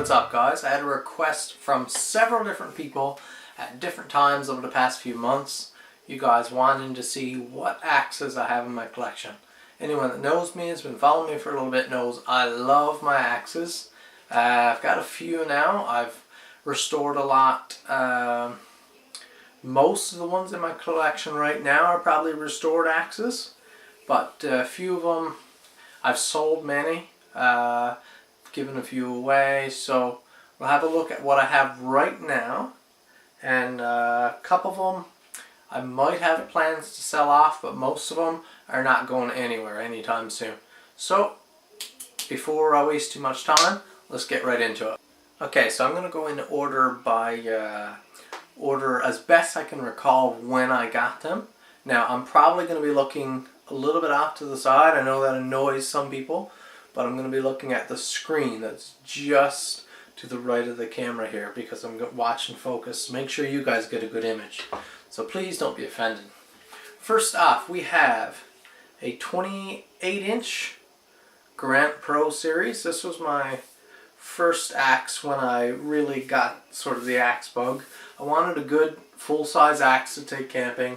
what's up guys? I had a request from several different people at different times over the past few months. You guys wanting to see what axes I have in my collection. Anyone that knows me, has been following me for a little bit, knows I love my axes. I've got a few now. I've restored a lot. Most of the ones in my collection right now are probably restored axes, but a few of them I've sold many. Given a few away, so we'll have a look at what I have right now, and a couple of them I might have plans to sell off, but most of them are not going anywhere anytime soon. So before I waste too much time, let's get right into it. Okay, so I'm going to go in order by order as best I can recall when I got them. Now I'm probably going to be looking a little bit off to the side. I know that annoys some people, but I'm going to be looking at the screen that's just to the right of the camera here because I'm watching focus. Make sure you guys get a good image. So please don't be offended. First off, we have a 28-inch Grant Pro series. This was my first axe when I really got sort of the axe bug. I wanted a good full-size axe to take camping,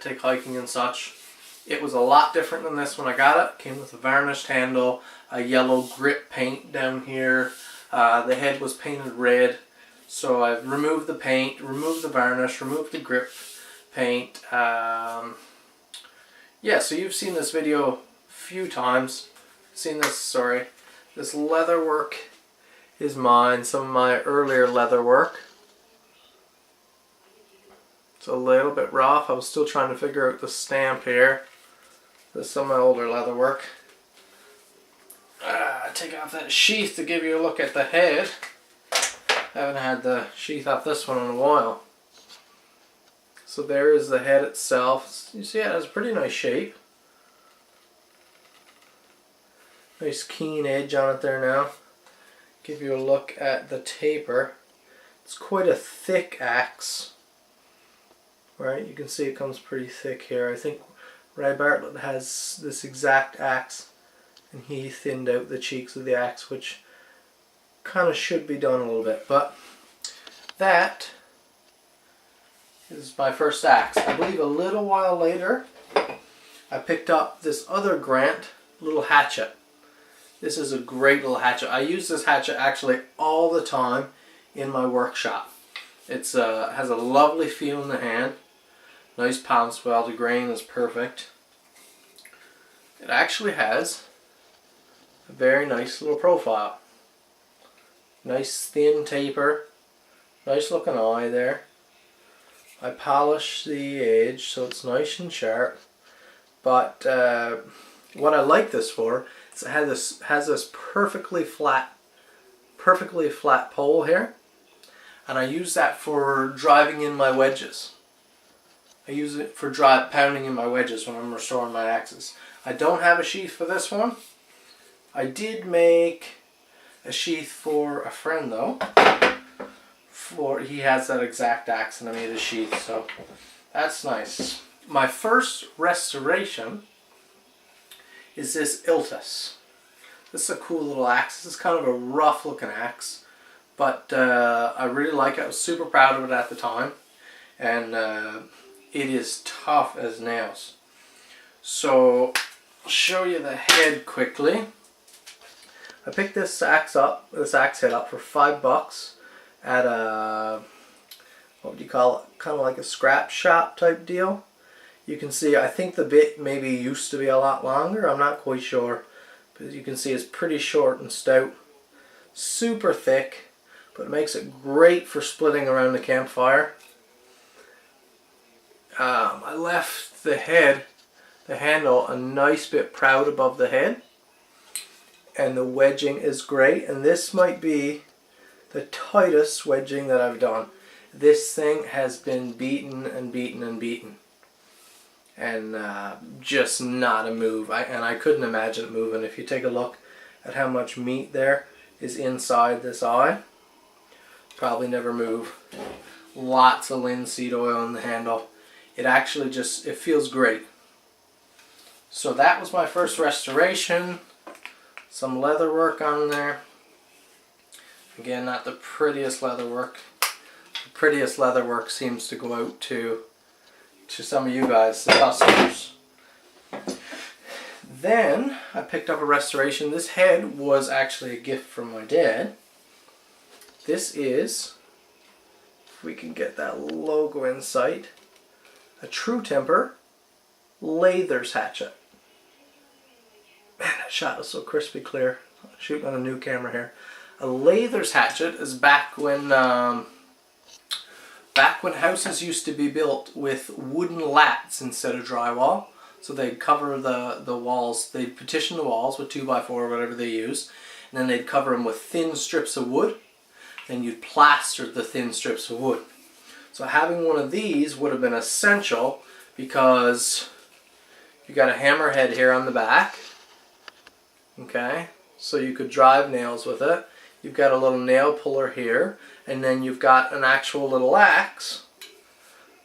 take hiking and such. It was a lot different than this when I got it. Came with a varnished handle, a yellow grip paint down here. The head was painted red. So I've removed the paint, removed the varnish, removed the grip paint. Yeah, so you've seen this video a few times. This leather work is mine, some of my earlier leather work. It's a little bit rough. I was still trying to figure out the stamp here. This is some of my older leather work. Take off that sheath to give you a look at the head. I haven't had the sheath off this one in a while. So there is the head itself. You see it has a pretty nice shape. Nice keen edge on it there now. Give you a look at the taper. It's quite a thick axe. Right, you can see it comes pretty thick here. I think Ray Bartlett has this exact axe and he thinned out the cheeks of the axe, which kind of should be done a little bit, but that is my first axe. I believe a little while later I picked up this other Grant little hatchet. This is a great little hatchet. I use this hatchet actually all the time in my workshop. It's has a lovely feel in the hand. Nice pound swell, the grain is perfect. It actually has a very nice little profile. Nice thin taper, nice looking eye there. I polished the edge so it's nice and sharp. But what I like this for is it has this perfectly flat pole here, and I use that for driving in my wedges. I use it for pounding in my wedges when I'm restoring my axes. I don't have a sheath for this one. I did make a sheath for a friend though. He has that exact axe and I made a sheath, so that's nice. My first restoration is this Illnois. This is a cool little axe. This is kind of a rough looking axe, but I really like it. I was super proud of it at the time, and it is tough as nails. So I'll show you the head quickly. I picked this axe head up for $5 at a, what would you call it, kind of like a scrap shop type deal. You can see, I think the bit maybe used to be a lot longer, I'm not quite sure, but as you can see it's pretty short and stout, super thick, but it makes it great for splitting around the campfire. I left the handle a nice bit proud above the head, and the wedging is great, and this might be the tightest wedging that I've done. This thing has been beaten and beaten and beaten, and just not a move. And I couldn't imagine it moving. If you take a look at how much meat there is inside this eye, probably never move. Lots of linseed oil in the handle. It actually just, it feels great. So that was my first restoration. Some leather work on there. Again, not the prettiest leather work. The prettiest leather work seems to go out to some of you guys, the customers. Then I picked up a restoration. This head was actually a gift from my dad. This is, if we can get that logo in sight, a True Temper Lather's hatchet. Man, that shot is so crispy clear. I'm shooting on a new camera here. A Lather's hatchet is back when houses used to be built with wooden lats instead of drywall. So they'd cover the walls, they'd petition the walls with 2x4 or whatever they use, and then they'd cover them with thin strips of wood. Then you'd plaster the thin strips of wood. So having one of these would have been essential because you got a hammerhead here on the back. Okay, so you could drive nails with it. You've got a little nail puller here, and then you've got an actual little axe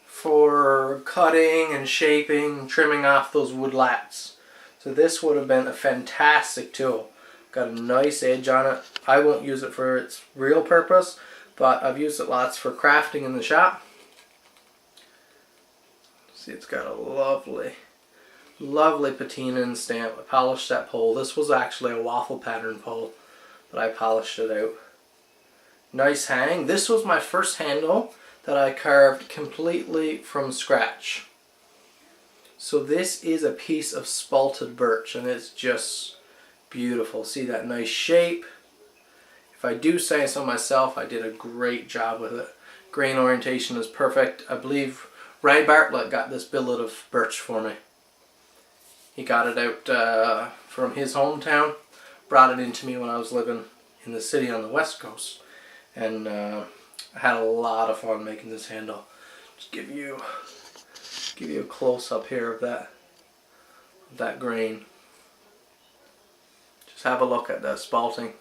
for cutting and shaping, trimming off those wood lats. So this would have been a fantastic tool. Got a nice edge on it. I won't use it for its real purpose, but I've used it lots for crafting in the shop. See, it's got a lovely patina and stamp. I polished that pole. This was actually a waffle pattern pole, but I polished it out. Nice hang. This was my first handle that I carved completely from scratch. So this is a piece of spalted birch, and it's just beautiful. See that nice shape? If I do say so myself, I did a great job with it. Grain orientation is perfect. I believe Ray Bartlett got this billet of birch for me. He got it out from his hometown, brought it into me when I was living in the city on the west coast, and I had a lot of fun making this handle. Just give you a close up here of that grain. Just have a look at that spalting.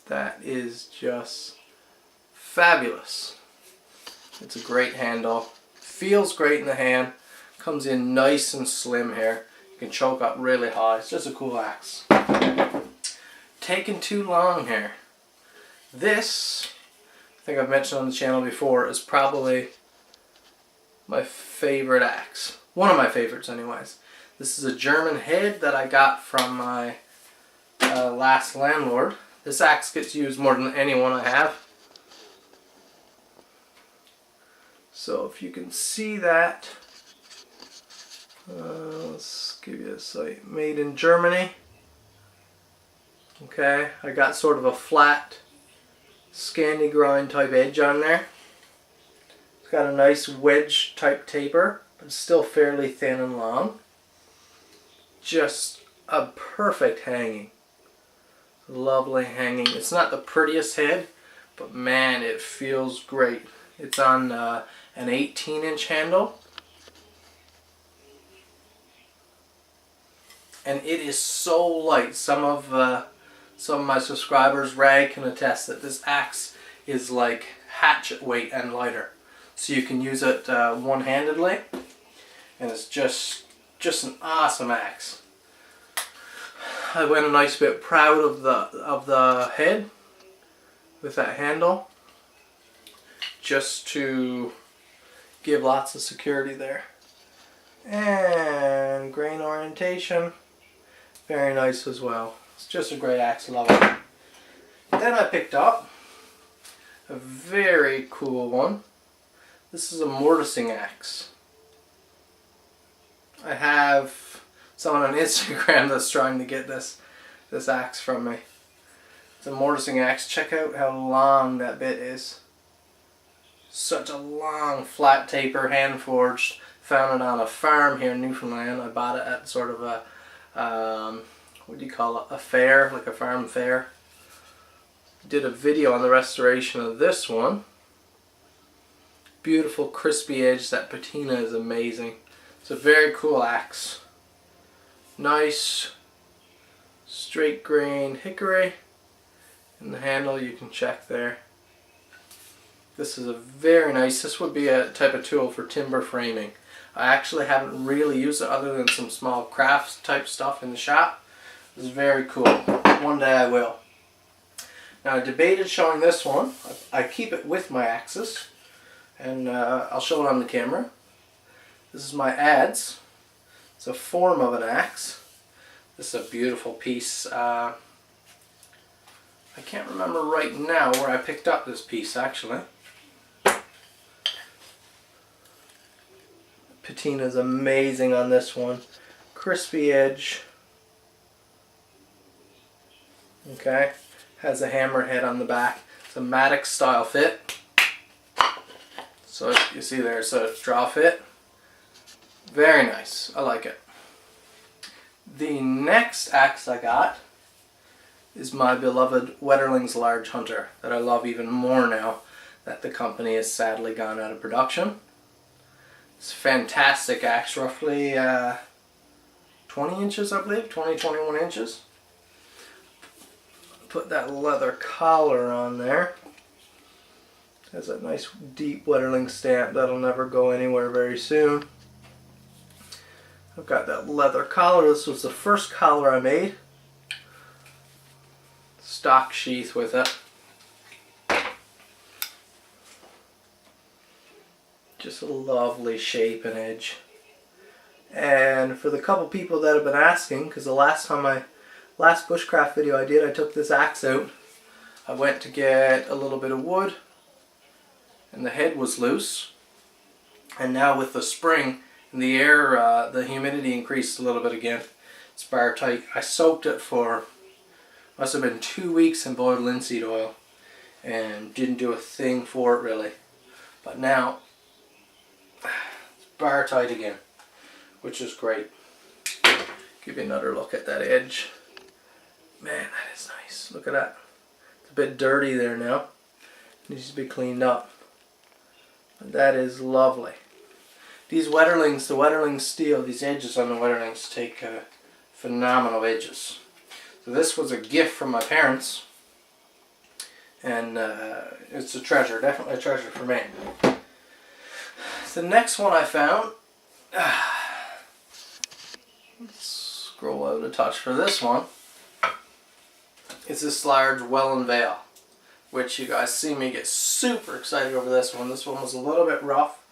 That is just fabulous. It's a great handle. Feels great in the hand. Comes in nice and slim here. You can choke up really high. It's just a cool axe. Taking too long here. This, I think I've mentioned on the channel before, is probably my favorite axe. One of my favorites anyways. This is a German head that I got from my last landlord. This axe gets used more than any one I have. So if you can see that, let's give you a sight. Made in Germany. Okay, I got sort of a flat scandi grind type edge on there. It's got a nice wedge type taper, but it's still fairly thin and long. Just a perfect hanging. Lovely hanging. It's not the prettiest head, but man, it feels great. It's on an 18-inch handle. And it is so light. Some of my subscribers, Ray, can attest that this axe is like hatchet weight and lighter. So you can use it one-handedly, and it's just an awesome axe. I went a nice bit proud of the head with that handle, just to give lots of security there. And grain orientation, very nice as well. It's just a great axe, love it. Then I picked up a very cool one. This is a mortising axe. I have someone on Instagram that's trying to get this axe from me. It's a mortising axe. Check out how long that bit is. Such a long flat taper, hand forged. Found it on a farm here in Newfoundland. I bought it at sort of a what do you call it? A fair, like a farm fair. Did a video on the restoration of this one. Beautiful crispy edge. That patina is amazing. It's a very cool axe. Nice straight grain hickory. And the handle you can check there. This is a very nice, this would be a type of tool for timber framing. I actually haven't really used it other than some small crafts type stuff in the shop. It's very cool. one day I will. Now I debated showing this one. I keep it with my axes, and I'll show it on the camera. This is my adze. It's a form of an axe. This is a beautiful piece. I can't remember right now where I picked up this piece actually. Patina is amazing on this one. Crispy edge. Okay. Has a hammerhead on the back. It's a mattock style fit. So you see there, so draw fit. Very nice. I like it. The next axe I got is my beloved Wetterlings Large Hunter that I love even more now that the company has sadly gone out of production. It's a fantastic axe, roughly 20 inches I believe, 20-21 inches. Put that leather collar on there. Has a nice deep Wetterling stamp that'll never go anywhere very soon. I've got that leather collar. This was the first collar I made. Stock sheath with it. Just a lovely shape and edge. And for the couple people that have been asking, because the last bushcraft video I did, I took this axe out. I went to get a little bit of wood, and the head was loose. And now with the spring in the air, the humidity increased a little bit again. It's bar tight. I soaked it for, must have been 2 weeks in boiled linseed oil, and didn't do a thing for it really. But now it's bar tight again, which is great. Give you another look at that edge. Man, that is nice. Look at that. It's a bit dirty there now. Needs to be cleaned up. But that is lovely. These Wetterlings, the Wetterling steel, these edges on the Wetterlings take phenomenal edges. So this was a gift from my parents, and it's a treasure, definitely a treasure for me. So the next one I found, let's scroll out a touch for this one. It's this large Welland Vale, which you guys see me get super excited over this one. This one was a little bit rough,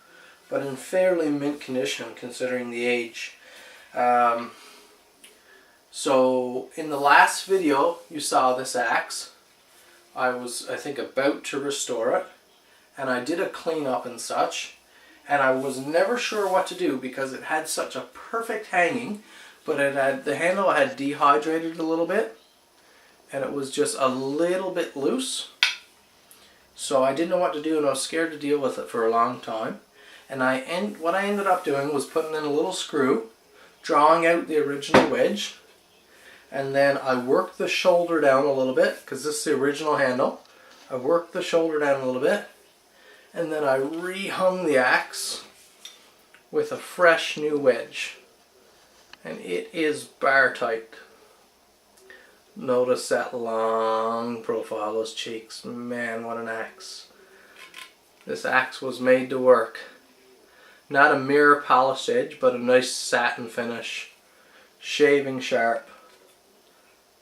but in fairly mint condition considering the age. So in the last video you saw this axe. I was, I think, about to restore it, and I did a cleanup and such, and I was never sure what to do because it had such a perfect hanging, but it had, the handle had dehydrated a little bit, and it was just a little bit loose. So I didn't know what to do, and I was scared to deal with it for a long time. And what I ended up doing was putting in a little screw, drawing out the original wedge, and then I worked the shoulder down a little bit, because this is the original handle. I worked the shoulder down a little bit, and then I rehung the axe with a fresh new wedge. And it is bar tight. Notice that long profile, those cheeks. Man, what an axe. This axe was made to work. Not a mirror polished edge, but a nice satin finish. Shaving sharp.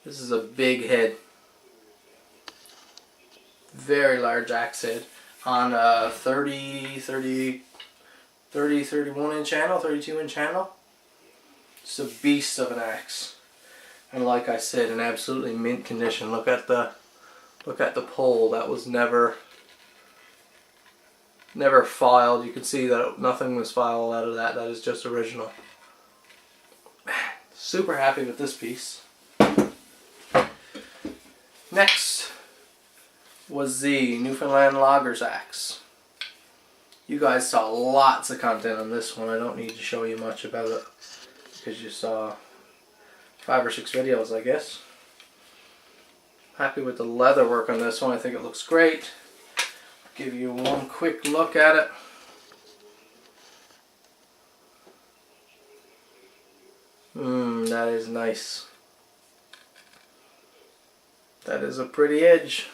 This is a big head. Very large axe head on a 31 inch handle, 32 inch handle. It's a beast of an axe. And like I said, in absolutely mint condition. Look at the pole. That was never filed. You can see that nothing was filed out of that. That is just original. Man, super happy with this piece. Next was the Newfoundland Logger's axe. You guys saw lots of content on this one. I don't need to show you much about it because you saw 5 or 6 videos, I guess. Happy with the leather work on this one. I think it looks great. Give you one quick look at it. That is nice. That is a pretty edge.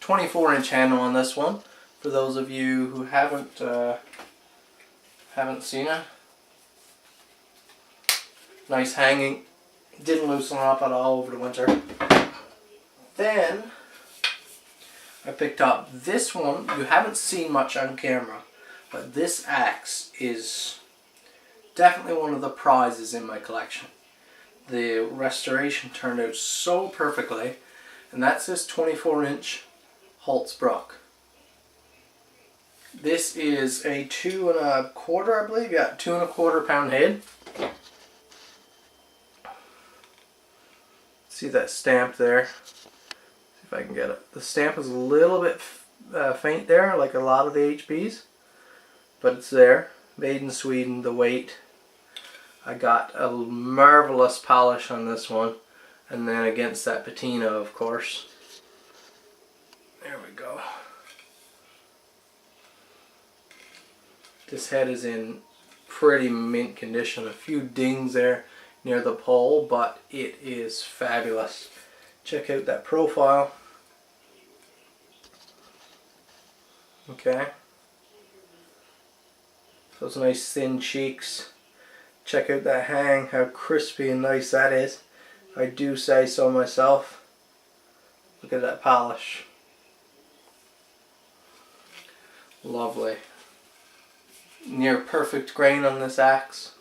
24 inch handle on this one. For those of you who haven't seen it. Nice hanging. Didn't loosen up at all over the winter. Then I picked up this one. You haven't seen much on camera, but this axe is definitely one of the prizes in my collection. The restoration turned out so perfectly, and that's this 24-inch Hults Bruk. This is a 2 1/4, I believe. Yeah, 2 1/4 pound head. See that stamp there? See if I can get it. The stamp is a little bit faint there, like a lot of the HBs, but it's there. Made in Sweden, the weight. I got a marvelous polish on this one, and then against that patina, of course. There we go. This head is in pretty mint condition. A few dings there near the pole, but it is fabulous. Check out that profile. Okay. Those nice thin cheeks. Check out that hang, how crispy and nice that is. If I do say so myself. Look at that polish. Lovely. Near perfect grain on this axe.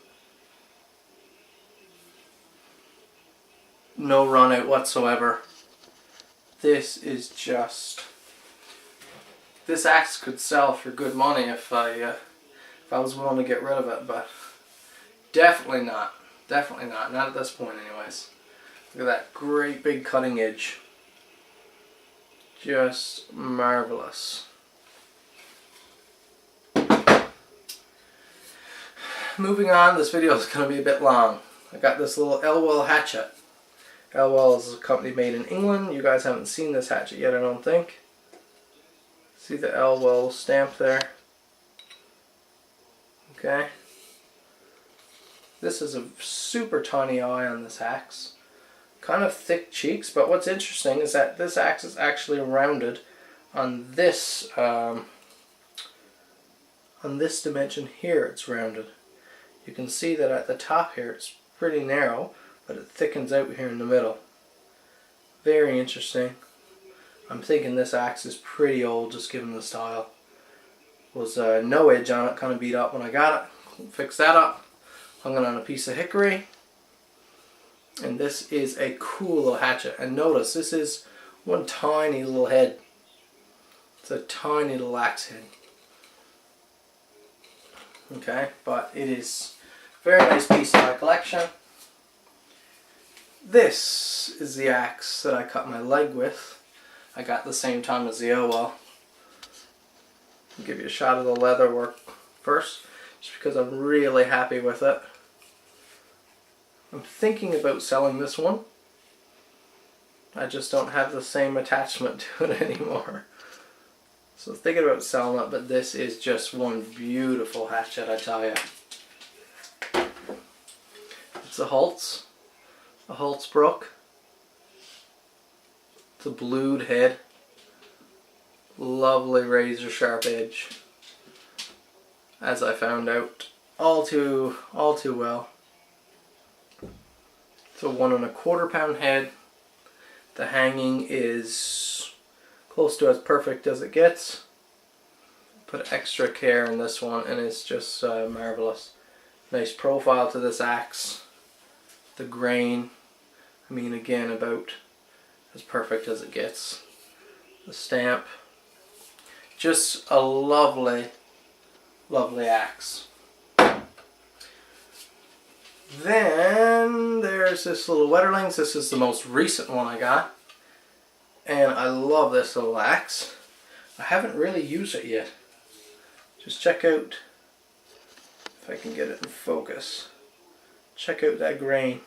No run out whatsoever. This is just... This axe could sell for good money if I was willing to get rid of it, but definitely not. Definitely not. Not at this point anyways. Look at that great big cutting edge. Just marvelous. Moving on, this video is going to be a bit long. I got this little Illnois hatchet. Illnois is a company made in England. You guys haven't seen this hatchet yet, I don't think. See the Illnois stamp there? Okay. This is a super tiny eye on this axe. Kind of thick cheeks, but what's interesting is that this axe is actually rounded on this dimension here. It's rounded. You can see that at the top here it's pretty narrow, but it thickens out here in the middle. Very interesting. I'm thinking this axe is pretty old, just given the style. Was no edge on it, kind of beat up when I got it. Fixed that up. Hung it on a piece of hickory. And this is a cool little hatchet. And notice, this is one tiny little head. It's a tiny little axe head. Okay, but it is a very nice piece of my collection. This is the axe that I cut my leg with. I got the same time as the Illnois. I'll give you a shot of the leather work first, just because I'm really happy with it. I'm thinking about selling this one. I just don't have the same attachment to it anymore. So thinking about selling it, but this is just one beautiful hatchet, I tell you. It's a Hults Bruk. It's a blued head. Lovely razor sharp edge. As I found out all too well. It's a 1 1/4 pound head. The hanging is close to as perfect as it gets. Put extra care in this one and it's just marvelous. Nice profile to this axe. The grain, I mean, again, about as perfect as it gets. The stamp, just a lovely, lovely axe. Then there's this little Wetterlings. This is the most recent one I got. And I love this little axe. I haven't really used it yet. Just check out, if I can get it in focus. Check out that grain.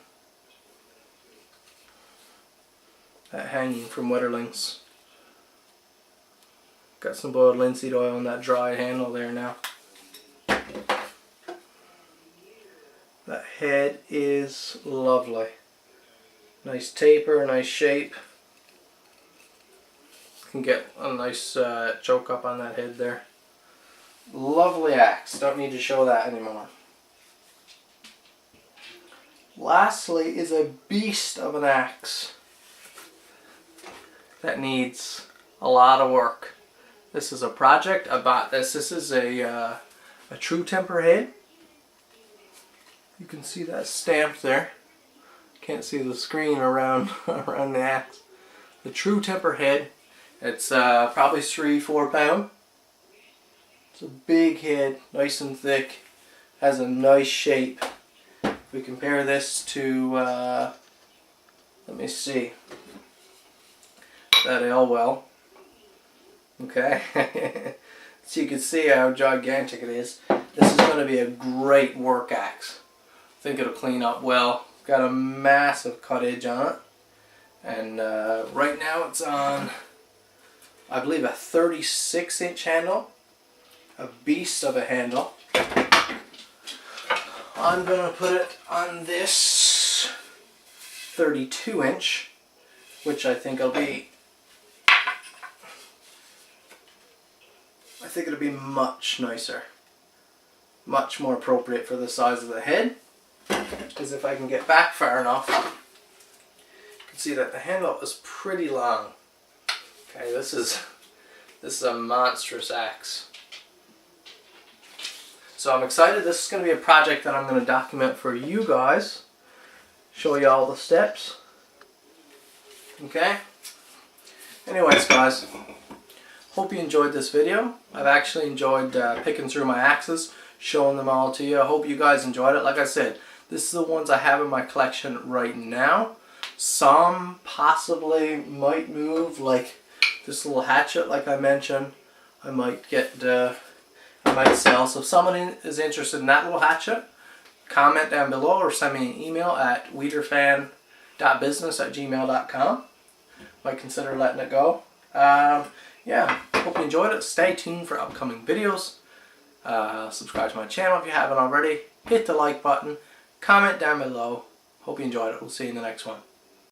That hanging from Wetterlings. Got some boiled linseed oil on that dry handle there now. That head is lovely. Nice taper, nice shape. Can get a nice choke up on that head there. Lovely axe. Don't need to show that anymore. Lastly is a beast of an axe. that needs a lot of work. This is a project. I bought this. This is a true temper head. You can see that stamped there. Can't see the screen around around the axe. The true temper head. It's probably 3-4 pound. It's a big head, nice and thick. Has a nice shape. If we compare this to, let me see, that Illnois. Okay, so you can see how gigantic it is. This is going to be a great work axe. I think it'll clean up well. Got a massive cut edge on it, and right now it's on, I believe, a 36-inch handle. A beast of a handle. I'm going to put it on this 32-inch, which I think will be, it'll be much nicer. Much more appropriate for the size of the head. Because if I can get back far enough, you can see that the handle is pretty long. Okay, this is a monstrous axe. So I'm excited. This is going to be a project that I'm going to document for you guys. Show you all the steps. Okay? Anyways, guys, hope you enjoyed this video. I've actually enjoyed picking through my axes, showing them all to you. I hope you guys enjoyed it. Like I said, this is the ones I have in my collection right now. Some possibly might move, like this little hatchet, like I mentioned. I might get... I might sell. So if someone is interested in that little hatchet, comment down below or send me an email at weederfan.business@gmail.com. Might consider letting it go. Yeah, hope you enjoyed it. Stay tuned for upcoming videos. Subscribe to my channel if you haven't already. Hit the like button. Comment down below. Hope you enjoyed it. We'll see you in the next one.